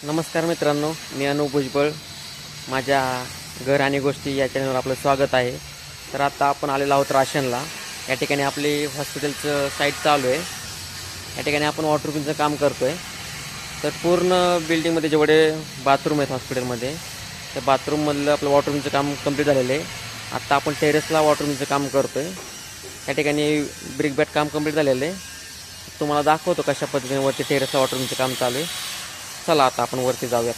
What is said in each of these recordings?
नमस्कार मित्रांनो, मी अनु भुजबळ. माझ्या घर आणि गोष्टी या चॅनलवर आपलं स्वागत आहे. तर आता आपण आलेलो आहोत राशनला. या ठिकाणी आपली हॉस्पिटलचं साईट चालू आहे. या ठिकाणी आपण वॉटरप्रूफिंगचं काम करतो आहे. तर पूर्ण बिल्डिंगमध्ये जेवढे बाथरूम आहेत हॉस्पिटलमध्ये, त्या बाथरूममधलं आपलं वॉटरप्रूफिंगचं काम कंप्लीट झालेलं आहे. आत्ता आपण टेरेसला वॉटरप्रूफिंगचं काम करतो आहे. या ठिकाणी ब्रिक बॅट काम कंप्लीट झालेलं आहे. तुम्हाला दाखवतो कशा पद्धतीने वरती टेरेसला वॉटरप्रूफिंगचं काम चालू आहे. चला आता आपण वरती जाऊयात.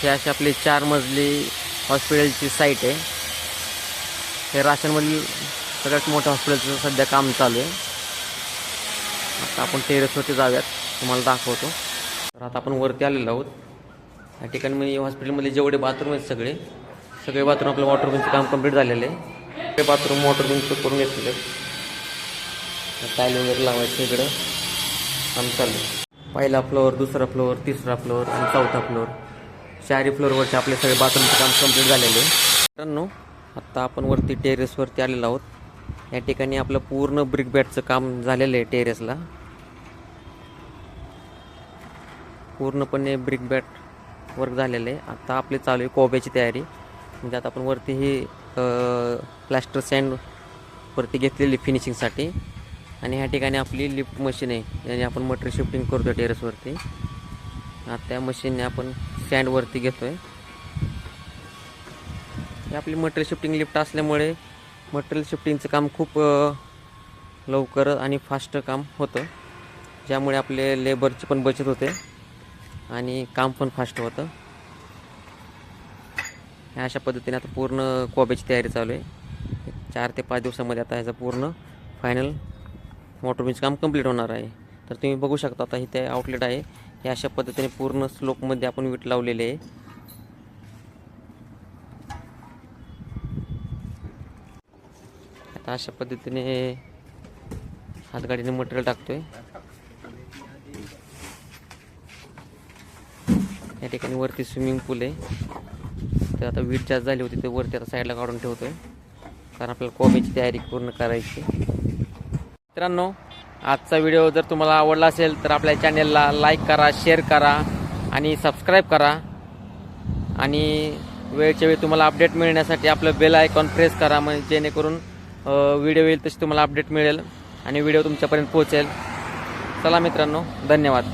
ही अशी आपली 4 मजली हॉस्पिटलची साईट आहे. हे राशनमधील सगळ्यात मोठं हॉस्पिटलचं सध्या काम चालू आहे. आता आपण टेरेसवरती जाऊयात, तुम्हाला दाखवतो. तर आता आपण वरती आलेलो आहोत. या ठिकाणी मी हॉस्पिटलमध्ये जेवढे बाथरूम आहेत सगळे बाथरूम आपलं वॉटरप्रूफिंगचं काम कंप्लीट झालेलं आहे. ते बाथरूम वॉटरप्रूफिंगचं करून घेतलेलं आहे. टाईल वगैरे लावायचं इकडं काम चालू आहे. पहिला फ्लोअर, दुसरा फ्लोअर, तिसरा फ्लोअर आणि चौथा फ्लोअर, 4ही फ्लोअरवरचे आपले सगळे बाथरूमचं काम कंप्लीट झालेले आहे. मित्रांनो, आत्ता आपण वरती टेरेसवरती आलेलो आहोत. या ठिकाणी आपलं पूर्ण ब्रिक बॅटचं काम झालेलं आहे. टेरेसला पूर्णपणे ब्रिक बॅट वर्क झालेलं आहे. आता आपली चालू आहे कोब्याची तयारी. म्हणजे आता आपण वरती ही प्लॅस्टर सँड वरती घेतलेली फिनिशिंगसाठी. आणि ह्या ठिकाणी आपली लिफ्ट मशीन आहे, याने आपण मटेरियल शिफ्टिंग करतो टेरेसवरती. आता त्या मशीनने आपण सँडवरती घेतो आहे. ही आपली मटेरियल शिफ्टिंग लिफ्ट असल्यामुळे मटेरियल शिफ्टिंगचं काम खूप लवकर आणि फास्ट काम होतं, ज्यामुळे आपले लेबरची पण बचत होते आणि काम पण फास्ट होतं. ह्या अशा पद्धतीने आता पूर्ण कोब्याची तयारी चालू आहे. 4 ते 5 दिवसामध्ये आता ह्याचं पूर्ण फायनल वॉटरप्रूफिंगचं काम कंप्लीट होणार आहे. तर तुम्ही बघू शकता, आता इथे आउटलेट आहे. हे अशा पद्धतीने पूर्ण स्लोपमध्ये आपण वीट लावलेले आहे. आता अशा पद्धतीने हातगाडीने मटेरियल टाकतोय. या ठिकाणी वरती स्विमिंग पूल आहे. तर आता वीट जास्त झाली होती, ते वरती आता साईडला काढून ठेवतोय, कारण आपल्याला कोब्याची तयारी पूर्ण करायची. मित्रांनो, आजचा व्हिडिओ जर तुम्हाला आवडला असेल तर आपल्या चॅनलला लाईक करा, शेअर करा आणि सबस्क्राईब करा. आणि वेळच्या वेळी तुम्हाला अपडेट मिळण्यासाठी आपलं बेल आयकॉन प्रेस करा, म्हणजे जेणेकरून व्हिडिओ येईल तशी तुम्हाला अपडेट मिळेल आणि व्हिडिओ तुमच्यापर्यंत पोहोचेल. चला मित्रांनो, धन्यवाद.